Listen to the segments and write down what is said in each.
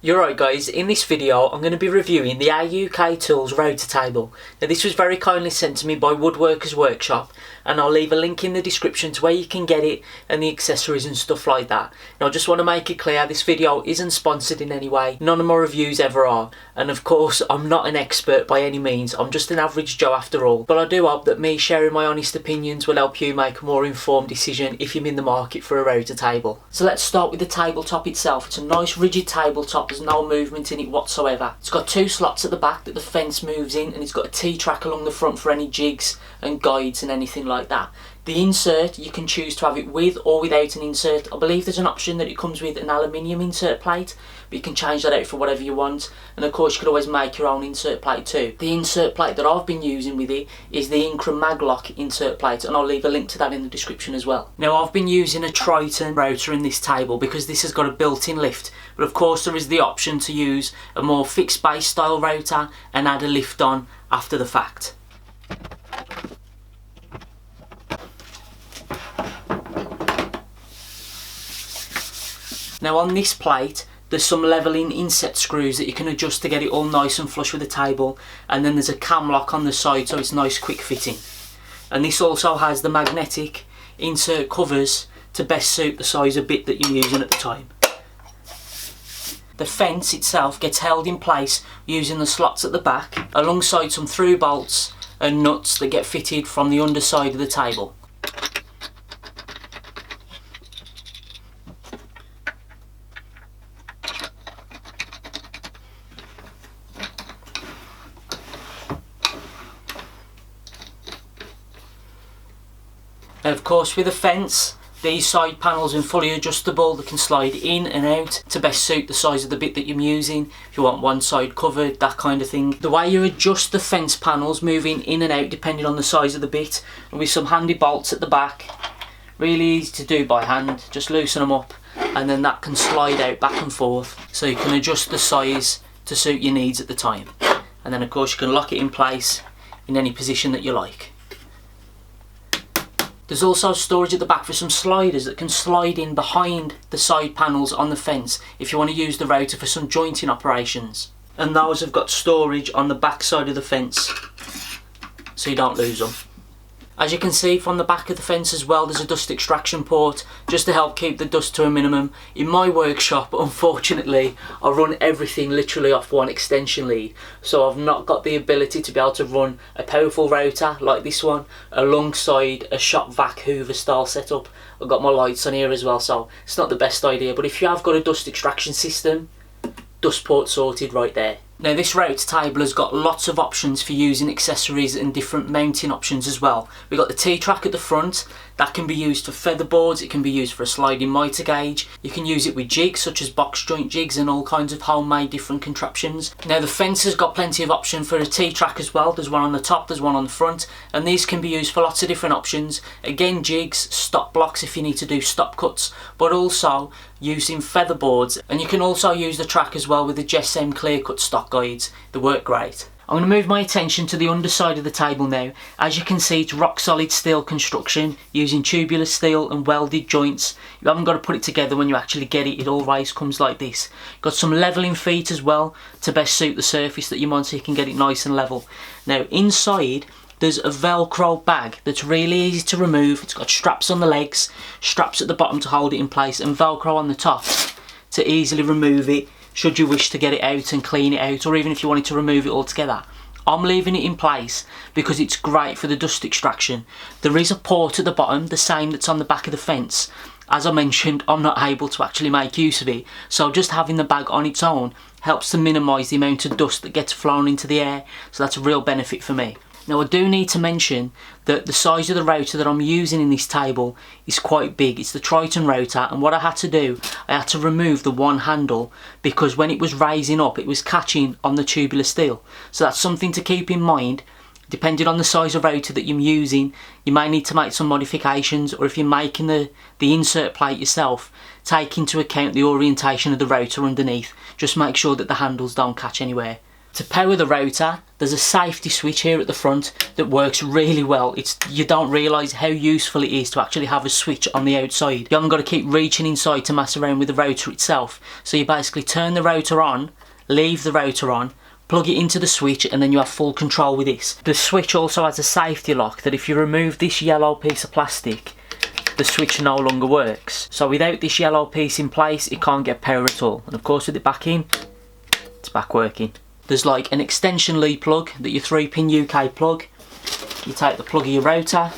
You're right guys, in this video I'm going to be reviewing the AUKTools rotor table. Now this was very kindly sent to me by Woodworkers Workshop, and I'll leave a link in the description to where you can get it and the accessories and stuff like that. Now I just want to make it clear this video isn't sponsored in any way, none of my reviews ever are, and of course I'm not an expert by any means, I'm just an average Joe after all. But I do hope that me sharing my honest opinions will help you make a more informed decision if you're in the market for a rotor table. So let's start with the tabletop itself. It's a nice rigid tabletop. There's no movement in it whatsoever. It's got two slots at the back that the fence moves in, and it's got a T-track along the front for any jigs and guides and anything like that. The insert, you can choose to have it with or without an insert. I believe there's an option that it comes with an aluminium insert plate, but you can change that out for whatever you want. And of course you could always make your own insert plate too. The insert plate that I've been using with it is the Incra Maglock insert plate, and I'll leave a link to that in the description as well. Now I've been using a Triton rotor in this table because this has got a built-in lift, but of course there is the option to use a more fixed base style rotor and add a lift on after the fact. Now on this plate there's some levelling inset screws that you can adjust to get it all nice and flush with the table, and then there's a cam lock on the side so it's nice quick fitting. And this also has the magnetic insert covers to best suit the size of bit that you're using at the time. The fence itself gets held in place using the slots at the back alongside some through bolts and nuts that get fitted from the underside of the table. Now of course with the fence, these side panels are fully adjustable. They can slide in and out to best suit the size of the bit that you're using. If you want one side covered, that kind of thing. The way you adjust the fence panels moving in and out depending on the size of the bit, and with some handy bolts at the back, really easy to do by hand. Just loosen them up and then that can slide out back and forth so you can adjust the size to suit your needs at the time. And then of course you can lock it in place in any position that you like. There's also storage at the back for some sliders that can slide in behind the side panels on the fence if you want to use the rotor for some jointing operations. And those have got storage on the back side of the fence so you don't lose them. As you can see from the back of the fence as well, there's a dust extraction port just to help keep the dust to a minimum. In my workshop, unfortunately, I run everything literally off one extension lead, so I've not got the ability to be able to run a powerful rotor like this one alongside a shop vac hoover style setup. I've got my lights on here as well, so it's not the best idea, but if you have got a dust extraction system, dust port sorted right there. Now this rotor table has got lots of options for using accessories and different mounting options as well. We've got the T-track at the front, that can be used for feather boards, it can be used for a sliding mitre gauge, you can use it with jigs such as box joint jigs and all kinds of homemade different contraptions. Now the fence has got plenty of option for a T-track as well. There's one on the top, there's one on the front, and these can be used for lots of different options. Again, jigs, stop blocks if you need to do stop cuts, but also using feather boards, and you can also use the track as well with the GSM clear cut stock guides. They work great. I'm going to move my attention to the underside of the table now. As you can see, it's rock solid steel construction using tubular steel and welded joints. You haven't got to put it together when you actually get it, it always comes like this. Got some levelling feet as well to best suit the surface that you want so you can get it nice and level. Now inside there's a Velcro bag that's really easy to remove. It's got straps on the legs, straps at the bottom to hold it in place, and Velcro on the top to easily remove it should you wish to get it out and clean it out, or even if you wanted to remove it altogether. I'm leaving it in place because it's great for the dust extraction. There is a port at the bottom, the same that's on the back of the fence. As I mentioned, I'm not able to actually make use of it, so just having the bag on its own helps to minimise the amount of dust that gets flown into the air, so that's a real benefit for me. Now I do need to mention that the size of the rotor that I'm using in this table is quite big. It's the Triton rotor, and what I had to do, I had to remove the one handle because when it was raising up it was catching on the tubular steel. So that's something to keep in mind. Depending on the size of rotor that you're using, you may need to make some modifications, or if you're making the insert plate yourself, take into account the orientation of the rotor underneath. Just make sure that the handles don't catch anywhere. To power the rotor, there's a safety switch here at the front that works really well. You don't realise how useful it is to actually have a switch on the outside. You haven't got to keep reaching inside to mess around with the rotor itself. So you basically turn the rotor on, leave the rotor on, plug it into the switch, and then you have full control with this. The switch also has a safety lock that if you remove this yellow piece of plastic, the switch no longer works. So without this yellow piece in place, it can't get power at all. And of course with it back in, it's back working. There's like an extension lead plug that your 3-pin UK plug. You take the plug of your rotor,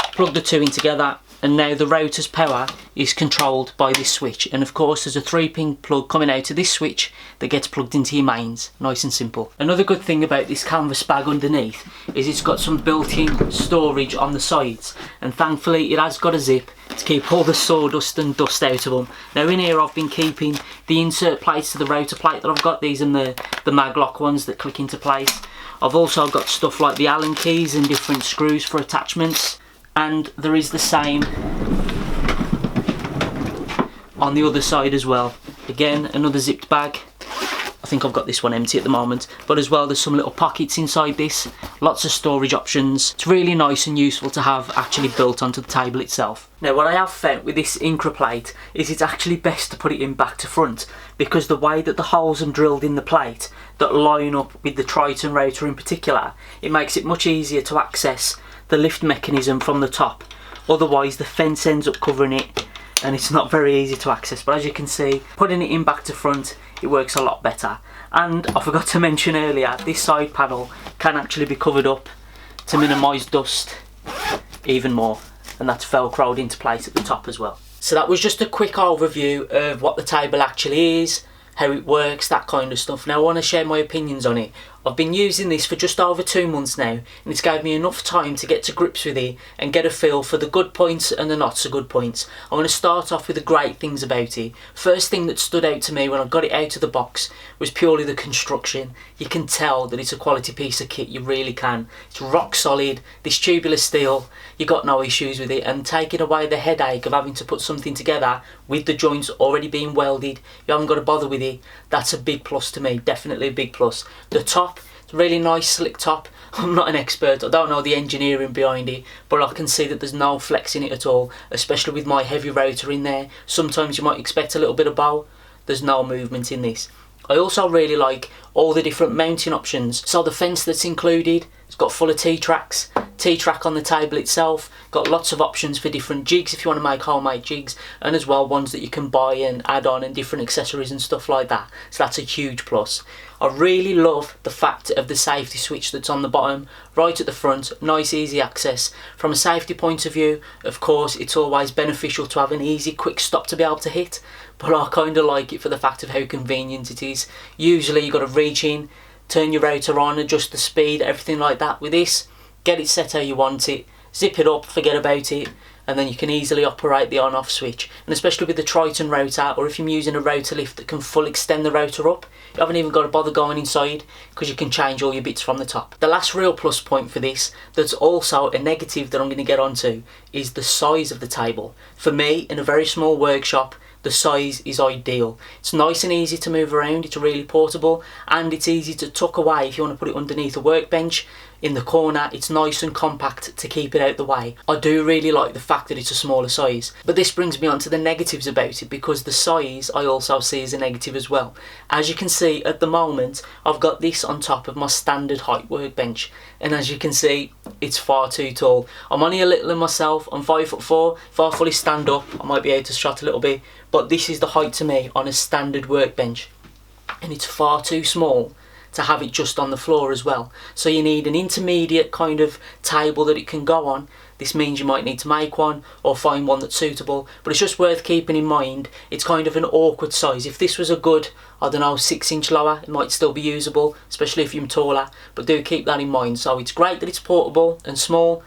plug the two in together, and now the rotor's power is controlled by this switch. And of course there's a 3-pin plug coming out of this switch that gets plugged into your mains. Nice and simple. Another good thing about this canvas bag underneath is it's got some built-in storage on the sides, and thankfully it has got a zip to keep all the sawdust and dust out of them. Now in here I've been keeping the insert plates to the rotor plate that I've got. These and the maglock ones that click into place. I've also got stuff like the Allen keys and different screws for attachments. And there is the same on the other side as well. Again, another zipped bag. I think I've got this one empty at the moment, but as well there's some little pockets inside this, lots of storage options. It's really nice and useful to have actually built onto the table itself. Now what I have found with this Incra plate is it's actually best to put it in back to front, because the way that the holes are drilled in the plate that line up with the Triton rotor in particular, it makes it much easier to access the lift mechanism from the top. Otherwise the fence ends up covering it and it's not very easy to access. But as you can see, putting it in back to front, it works a lot better. And I forgot to mention earlier, this side panel can actually be covered up to minimise dust even more, and that's velcroed into place at the top as well. So that was just a quick overview of what the table actually is, how it works, that kind of stuff. Now I want to share my opinions on it. I've been using this for just over 2 months now, and it's gave me enough time to get to grips with it and get a feel for the good points and the not so good points. I want to start off with the great things about it. First thing that stood out to me when I got it out of the box was purely the construction. You can tell that it's a quality piece of kit, you really can. It's rock solid, this tubular steel, you got no issues with it, and taking away the headache of having to put something together with the joints already being welded, you haven't got to bother with it. That's a big plus to me, definitely a big plus. The top, it's a really nice slick top. I'm not an expert, I don't know the engineering behind it, but I can see that there's no flex in it at all, especially with my heavy rotor in there. Sometimes you might expect a little bit of bow, there's no movement in this. I also really like all the different mounting options. So the fence that's included, it's got full of T-tracks, T-track on the table itself, got lots of options for different jigs if you want to make homemade jigs, and as well ones that you can buy and add on and different accessories and stuff like that. So that's a huge plus. I really love the fact of the safety switch that's on the bottom, right at the front, nice easy access. From a safety point of view, of course, it's always beneficial to have an easy quick stop to be able to hit, but I kind of like it for the fact of how convenient it is. Usually you've got to reach in, turn your rotor on, adjust the speed, everything like that. With this, get it set how you want it, zip it up, forget about it, and then you can easily operate the on-off switch. And especially with the Triton rotor, or if you're using a rotor lift that can full extend the rotor up, you haven't even got to bother going inside because you can change all your bits from the top. The last real plus point for this, that's also a negative that I'm going to get onto, is the size of the table. For me, in a very small workshop, the size is ideal. It's nice and easy to move around, it's really portable, and it's easy to tuck away if you want to put it underneath a workbench. In the corner, it's nice and compact to keep it out the way. I do really like the fact that it's a smaller size. But this brings me on to the negatives about it, because the size I also see as a negative as well. As you can see at the moment, I've got this on top of my standard height workbench, and as you can see, it's far too tall. I'm only a little in myself, I'm 5'4". If I fully stand up, I might be able to shot a little bit, but this is the height to me on a standard workbench, and it's far too small to have it just on the floor as well. So you need an intermediate kind of table that it can go on. This means you might need to make one or find one that's suitable, but it's just worth keeping in mind it's kind of an awkward size. If this was a good, I don't know, 6-inch lower, it might still be usable, especially if you're taller, but do keep that in mind. So it's great that it's portable and small,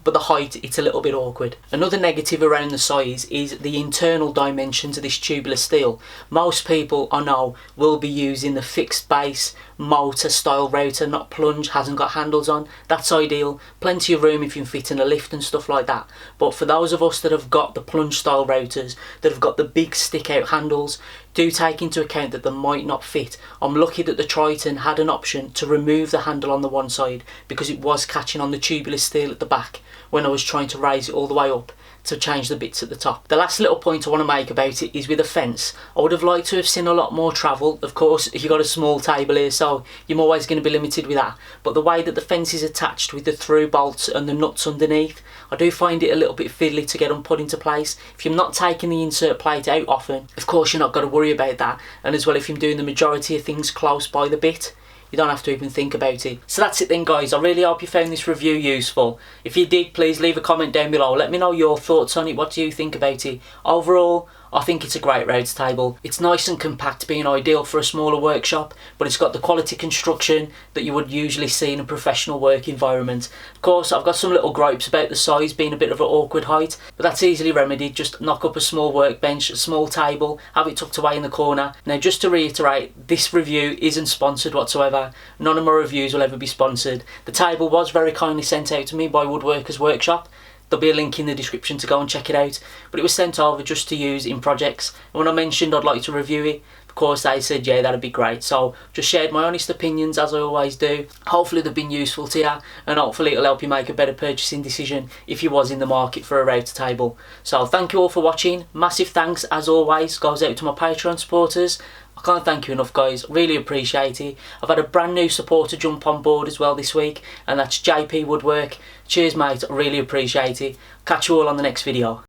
but the height, it's a little bit awkward. Another negative around the size is the internal dimensions of this tubular steel. Most people, I know, will be using the fixed base motor style rotor, not plunge, hasn't got handles on. That's ideal, plenty of room if you can fit in a lift and stuff like that. But for those of us that have got the plunge style rotors, that have got the big stick out handles, do take into account that they might not fit. I'm lucky that the Triton had an option to remove the handle on the one side because it was catching on the tubular steel at the back when I was trying to raise it all the way up to change the bits at the top. The last little point I want to make about it is with a fence. I would have liked to have seen a lot more travel. Of course, you've got a small table here, so you're always going to be limited with that. But the way that the fence is attached with the through bolts and the nuts underneath, I do find it a little bit fiddly to get them put into place. If you're not taking the insert plate out often, of course you're not got to worry about that. And as well, if you're doing the majority of things close by the bit, you don't have to even think about it. So that's it then, guys. I really hope you found this review useful. If you did, please leave a comment down below. Let me know your thoughts on it. What do you think about it? Overall, I think it's a great roads table. It's nice and compact, being ideal for a smaller workshop, but it's got the quality construction that you would usually see in a professional work environment. Of course, I've got some little gripes about the size being a bit of an awkward height, but that's easily remedied. Just knock up a small workbench, a small table, have it tucked away in the corner. Now, just to reiterate, this review isn't sponsored whatsoever. None of my reviews will ever be sponsored. The table was very kindly sent out to me by Woodworkers Workshop. There'll be a link in the description to go and check it out, but it was sent over just to use in projects. And when I mentioned I'd like to review it, of course they said yeah, that'd be great. So just shared my honest opinions as I always do. Hopefully they've been useful to you, and hopefully it'll help you make a better purchasing decision if you was in the market for a router table. So thank you all for watching. Massive thanks as always goes out to my Patreon supporters. I can't thank you enough, guys. Really appreciate it. I've had a brand new supporter jump on board as well this week, and that's JP Woodwork. Cheers, mate. I really appreciate it. Catch you all on the next video.